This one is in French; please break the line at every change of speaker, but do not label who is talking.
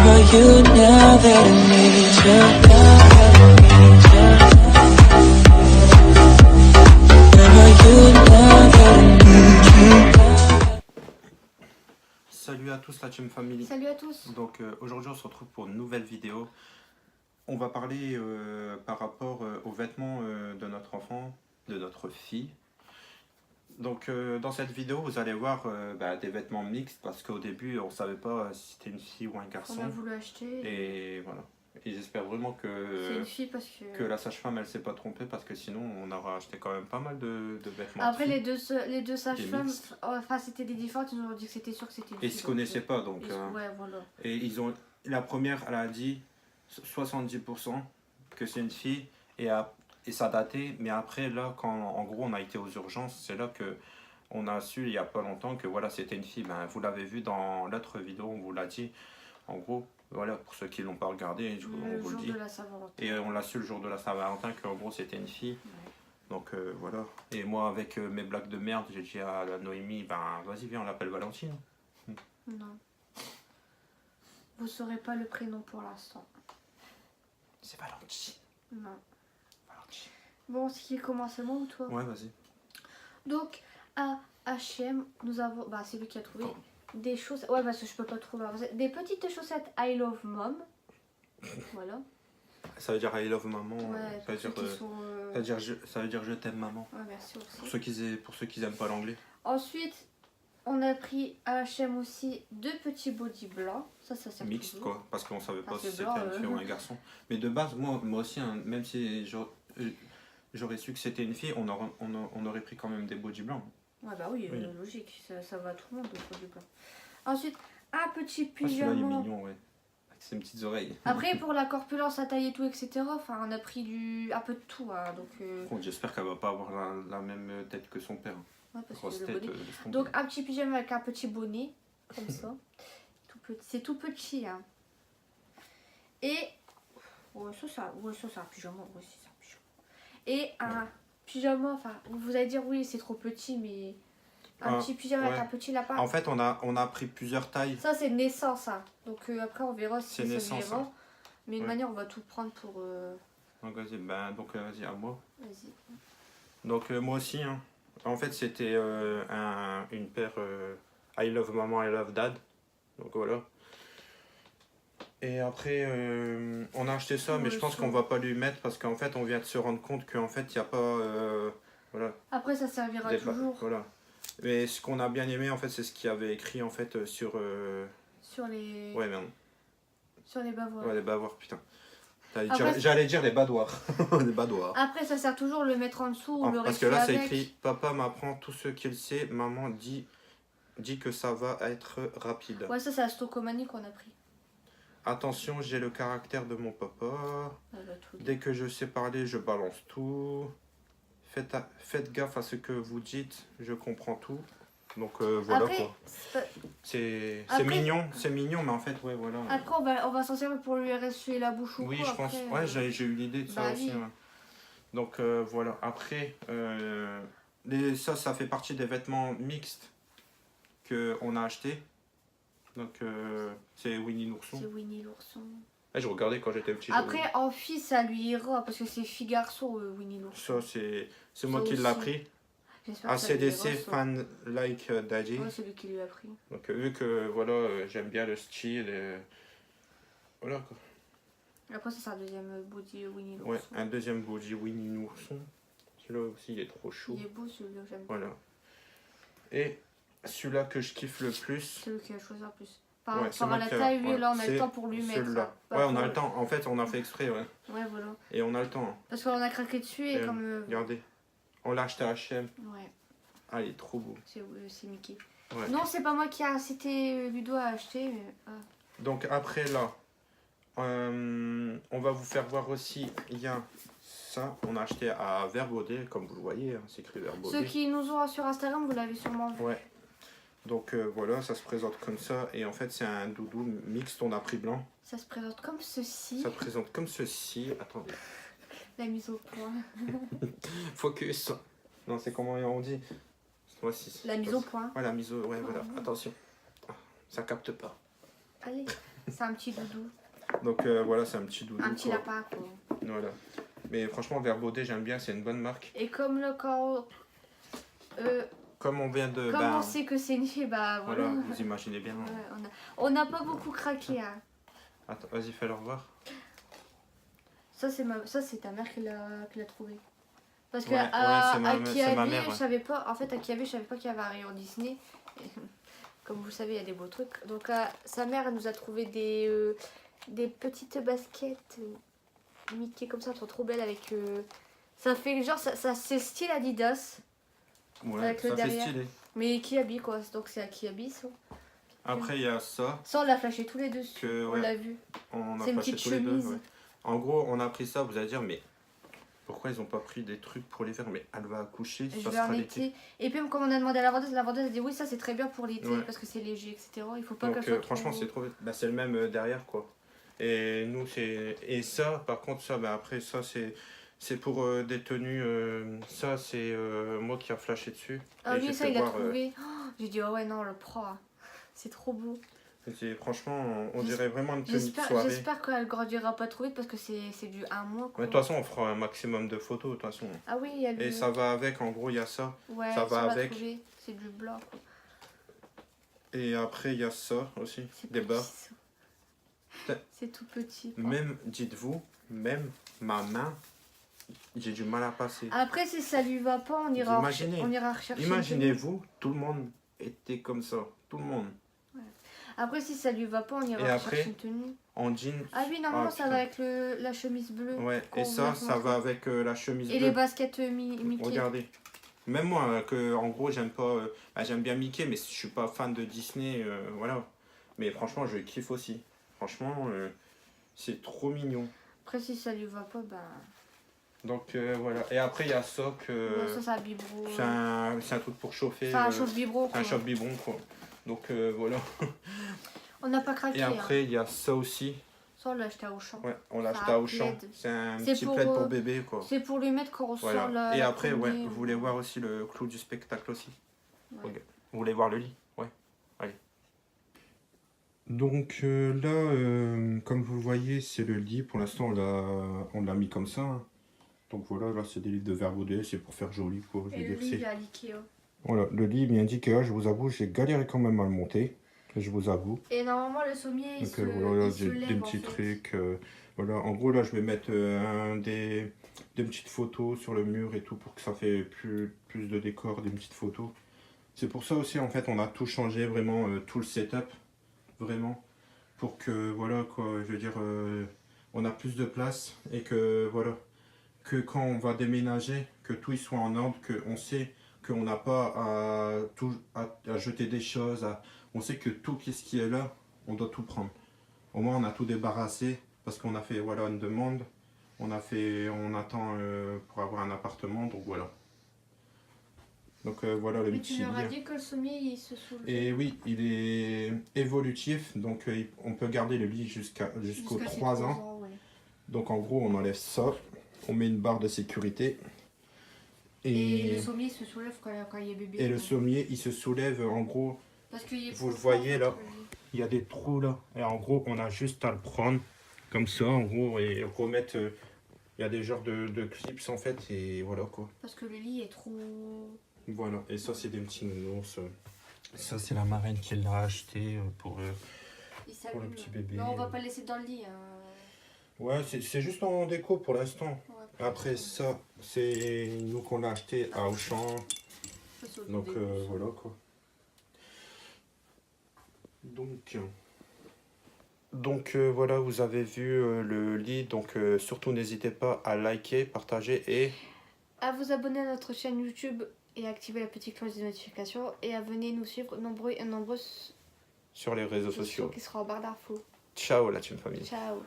Never you now that I need you, now that I need you. Never you now that I need you.
Salut à tous la Team Family.
Salut à tous.
Donc aujourd'hui on se retrouve pour une nouvelle vidéo. On va parler par rapport aux vêtements de notre enfant, de notre fille. Donc dans cette vidéo vous allez voir des vêtements mixtes parce qu'au début on savait pas si c'était une fille ou un garçon.
On a voulu acheter.
Et voilà. Et j'espère vraiment que,
c'est une fille parce
que la sage-femme elle s'est pas trompée parce que sinon on aura acheté quand même pas mal de vêtements.
Après
de
les deux sages-femmes,
mixtes.
enfin c'était des différentes, ils nous ont dit que c'était sûr que c'était une
Et ils
fille.
se connaissaient pas donc.
Ouais, voilà.
Et ils ont, la première, elle a dit 70% que c'est une fille et ça datait. Mais après, là, quand en gros on a été aux urgences, c'est là que on a su il y a pas longtemps que voilà, c'était une fille. Ben, vous l'avez vu dans l'autre vidéo, on vous l'a dit. En gros, voilà, pour ceux qui l'ont pas regardé, on vous le dit.
De la Saint-Valentin.
Et on l'a su le jour de la Saint-Valentin qu'en gros c'était une fille.
Ouais.
Donc voilà. Et moi, avec mes blagues de merde, j'ai dit à la Noémie, ben vas-y, viens, on l'appelle Valentine.
Non. Vous saurez pas le prénom pour l'instant.
C'est Valentine.
Non.
Valentine.
Bon, c'est qui commence, moi ou toi?
Ouais, vas-y.
Donc, à H&M, nous avons... Bah, c'est lui qui a trouvé des chaussettes. Ouais, parce que je peux pas trouver. Des petites chaussettes I Love Mom. Voilà.
Ça veut dire I love maman.
Ouais,
Ça veut dire, ça veut dire je t'aime maman.
Ouais, merci aussi.
Pour ceux qui n'aiment pas l'anglais.
Ensuite, on a pris à H&M aussi deux petits bodys blancs. Ça sert
Mixte
toujours.
quoi, parce qu'on savait pas si
c'est
c'était
blanc,
une fille ou un garçon. Mais de base, moi aussi, hein, même si j'aurais su que c'était une fille, on aurait pris quand même des bodys blancs.
Ouais, bah oui,
Oui.
logique. Ça va à tout le monde, le bodys blanc. Ensuite, un petit
Ah, celui-là il est
pyjama.
mignon, ouais. Avec ses petites oreilles.
Après, pour la corpulence, la taille et tout, etc., enfin, on a pris un peu de tout. Hein, donc,
Par contre, j'espère qu'elle va pas avoir la même tête que son père.
ouais, parce
Grosse
que le
tête.
bonnet. Donc, un petit pyjama avec un petit bonnet, comme ça. C'est tout petit. Hein. Et. Ouais, ça, c'est un pyjama. Ouais, c'est un pyjama. Et un pyjama, enfin, vous allez dire, oui, c'est trop petit, mais. Un petit pyjama avec un petit lapin.
En fait, on a pris plusieurs tailles.
Ça, c'est naissance. Hein. Donc, après, on verra si
C'est naissance.
ira. Mais de
Ouais.
manière, on va tout prendre pour.
Donc, vas-y, vas-y, à moi.
Vas-y.
Donc, moi aussi, hein. En fait, c'était une paire I Love Maman, I Love Dad. Donc, voilà. Et après, on a acheté ça, mais je pense qu'on va pas lui mettre parce qu'en fait, on vient de se rendre compte qu'en fait, il n'y a pas. Voilà.
Après, ça servira toujours.
Voilà. Mais ce qu'on a bien aimé, en fait, c'est ce qu'il y avait écrit en fait sur.
Sur les.
Ouais, merde.
Sur les bavoirs.
Ouais, les bavoirs, putain.
Après,
J'allais dire les badoirs. Les badoirs.
Après, ça sert toujours le mettre en dessous ou le
Parce que
rester
là, c'est
avec.
écrit Papa m'apprend tout ce qu'il sait, maman dit que ça va être rapide.
Ouais, ça, c'est la Stocomanie qu'on a pris.
Attention, j'ai le caractère de mon papa.
Elle va tout dire.
Dès que je sais parler, je balance tout. Faites gaffe à ce que vous dites, je comprends tout. Donc voilà
Après,
quoi. C'est
Après-
mignon, mais en fait, ouais, voilà.
Après, on va s'en servir pour lui essuyer la bouche ou
Oui,
quoi.
je pense.
Après,
Ouais, j'ai eu l'idée de ça
bah
aussi.
oui.
Ouais. Donc voilà. Après, ça fait partie des vêtements mixtes qu'on a achetés. Donc c'est Winnie l'ourson.
C'est Winnie l'ourson.
Je regardais quand j'étais petit.
Après, en fille, ça lui ira parce que c'est fille-garçon, Winnie l'ourson.
Ça, c'est moi qui
aussi.
l'ai pris.
J'espère que ça lui
ACDC,
ira, ça.
fan like daddy.
Ouais, c'est lui qui lui a pris.
Donc vu que voilà, j'aime bien le style. Voilà quoi.
Après, ça, c'est un deuxième body Winnie l'ourson.
Ouais, un deuxième body Winnie l'ourson. Celui-là aussi, il est trop chaud.
Il est beau celui-là, j'aime bien.
Voilà. Et celui-là que je kiffe le plus.
C'est lui qui a choisi en plus.
Ouais, c'est
Par
moi
la
qui a-
taille, lui,
ouais,
là, on a le
c'est
temps pour lui mettre.
celui-là.
Hein. Pas
Ouais, on
pour-
a le temps. En fait, on a fait exprès, ouais.
Ouais, voilà.
Et on a le temps.
Parce qu'on a craqué dessus et
Et,
comme.
Regardez. On l'a acheté à H&M.
Ouais,
Ah, il est trop beau.
c'est Mickey.
Ouais.
Non, c'est pas moi qui a. C'était Ludo à acheter. Mais... Ah.
Donc après là, on va vous faire voir aussi, il y a ça, on a acheté à Verbaudet, comme vous le voyez, hein, c'est écrit Verbaudet.
Ceux qui nous ont sur Instagram, vous l'avez sûrement vu.
Ouais. Donc voilà, ça se présente comme ça, et en fait c'est un doudou mixte, on a pris blanc.
Ça se présente comme ceci.
Ça se présente comme ceci, attendez.
La mise au point.
Focus. Non, c'est comment on dit? Voici.
La mise au point.
Ouais, la mise au... Ouais, voilà, attention. Ah, ça capte pas.
Allez. C'est un petit doudou.
Donc voilà, c'est un petit doudou.
Un petit
quoi.
lapin, quoi.
Voilà. Mais franchement, Verbaudet, j'aime bien, c'est une bonne marque.
Et comme le quand...
Comme on vient de...
Comme on sait que c'est une fille, bah voilà.
voilà, vous imaginez bien.
Ouais, on n'a pas beaucoup craqué. Hein.
Attends, vas-y, fais-le revoir.
Ça, c'est ta mère qui l'a trouvé. Parce que
Ouais,
à
c'est ma
Kiabi,
mère, ouais.
je savais pas. En fait, à Kiabi, je savais pas qu'il y avait un rayon Disney. Et, comme vous le savez, il y a des beaux trucs. Donc, sa mère, elle nous a trouvé des petites baskets Mickey comme ça, elles sont trop belles avec. Ça fait genre, ça c'est style Adidas.
Ouais,
Avec le
ça fait
derrière.
stylé.
Mais Kiabi quoi, donc c'est à Kiabi ça.
Après, il y a ça.
Ça, on l'a flashé tous les deux.
Que,
On
ouais,
l'a vu.
on a
C'est une
flashé
petite
tous les deux.
chemise.
Ouais. En gros, on a pris ça, vous allez dire, mais pourquoi ils ont pas pris des trucs pour l'hiver? Mais elle va accoucher,
Je
ça
vais en
sera l'été.
été. Et puis, comme on a demandé à la vendeuse a dit oui, ça c'est très bien pour l'été
Ouais.
parce que c'est léger, etc. Il faut pas
Donc
qu'elle soit
franchement,
trop...
c'est trop. Bah, c'est le même derrière, quoi. Et nous, c'est. Et ça, par contre, ça, bah, après, ça, c'est pour des tenues. Ça, c'est moi qui a flashé dessus.
Ah
Et
oui,
j'ai
ça
fait
il a
voir,
trouvé. Oh, j'ai dit, oh ouais, non, on le prend. Hein. C'est trop beau.
Franchement, on dirait vraiment une tenue de
J'espère
soirée.
j'espère qu'elle grandira pas trop vite parce que c'est du 1 mois. Quoi.
Mais de toute façon, on fera un maximum de photos, de toute façon.
Ah oui, il y a le...
Et ça va avec, en gros, il y a ça.
Ouais,
ça va
on l'a
avec.
trouvé. C'est du blanc. Quoi.
Et après, il y a ça aussi,
C'est
des
petit,
bas.
ça. C'est tout petit. Quoi.
Même, dites-vous, même ma main, j'ai du mal à passer.
Après, si ça lui va pas, on ira rechercher.
Imaginez-vous, tout le monde était comme ça. Tout le monde.
Après, si ça lui va pas, on ira
Et
rechercher
après,
une tenue.
En jean.
Ah oui, normalement, ça
putain.
va avec la chemise bleue.
Ouais,
qu'on
et ça,
vous a
ça
montré.
va avec la chemise
Et
bleue.
les baskets Mickey.
Regardez. Même moi, que en gros, j'aime pas. J'aime bien Mickey, mais je suis pas fan de Disney. Voilà. Mais franchement, je kiffe aussi. Franchement, c'est trop mignon.
Après, si ça lui va pas, ben.
Donc voilà. Et après, il y a ça que.
Ça, c'est un biberon.
C'est un truc pour chauffer.
C'est un chauffe-biberon.
C'est un chauffe-biberon, quoi. Donc voilà.
On n'a pas craqué.
Et après, il y a ça aussi.
Ça, on l'a acheté à Auchan.
Ouais, on l'a
C'est
acheté
un
à Auchan.
plaid.
C'est un
C'est
petit
pour,
plaid pour bébé, quoi.
C'est pour lui mettre quand on sort
Voilà.
la.
Et
la
après, ouais,
combi,
vous voulez voir aussi le clou du spectacle aussi.
Ouais.
Ok. Vous voulez voir le lit? Ouais. Allez. Donc là, comme vous le voyez, c'est le lit. Pour l'instant, on l'a mis comme ça. Hein. Donc voilà, là, c'est des livres de Verbaudet. C'est pour faire joli, quoi. Je veux
Et le
dire,
lit,
c'est-
il est à l'Ikea.
Voilà, le lit, bien d'Ikea, je vous avoue, j'ai galéré quand même à le monter. Je vous avoue.
Et normalement, le sommier, il
Donc
se,
voilà,
il se lève,
des
en
petits
fait.
trucs. Voilà, en gros, là, je vais mettre des petites photos sur le mur et tout pour que ça fait plus de décor, des petites photos. C'est pour ça aussi, en fait, on a tout changé, vraiment, tout le setup, vraiment, pour que, voilà, quoi, je veux dire, on a plus de place et que, voilà, que quand on va déménager, que tout y soit en ordre, qu'on sait qu'on n'a pas à jeter des choses, on sait que tout ce qui est là, on doit tout prendre. Au moins, on a tout débarrassé parce qu'on a fait voilà, une demande. On attend pour avoir un appartement, donc voilà. Donc voilà le
Mais
petit
tu leur as
lit.
dit que le sommier, il se soulevait.
Et oui, il est évolutif, donc on peut garder le lit jusqu'aux
Jusqu'à ses
3 ans.
ouais.
Donc en gros, on enlève ça, on met une barre de sécurité.
Et le sommier, il se soulève quand il est bébé.
Et le
quoi.
sommier, il se soulève en gros.
Parce qu'il est
vous le
profond,
voyez, là.
le lit.
Il y a des trous là. Et en gros, on a juste à le prendre comme ça, en gros, et remettre. Il y a des genres de clips en fait, et voilà quoi.
Parce que le lit est trop.
Voilà, et ça, c'est des petits nounours. Ça, c'est la marraine qui l'a acheté pour.
Il
Pour
s'allume.
le petit bébé.
Non, on va pas le laisser dans le lit. Hein.
Ouais, c'est juste en déco pour l'instant.
Ouais,
Après, ça, c'est nous qu'on l'a acheté à Auchan.
ça, c'est au
Donc
début.
voilà quoi. Donc voilà, vous avez vu le lit. Donc surtout n'hésitez pas à liker, partager et
À vous abonner à notre chaîne YouTube et activer la petite cloche des notifications. Et à venir nous suivre nombreuses
sur les réseaux sociaux.
qui sera en barre d'infos.
Ciao la team famille.
Ciao.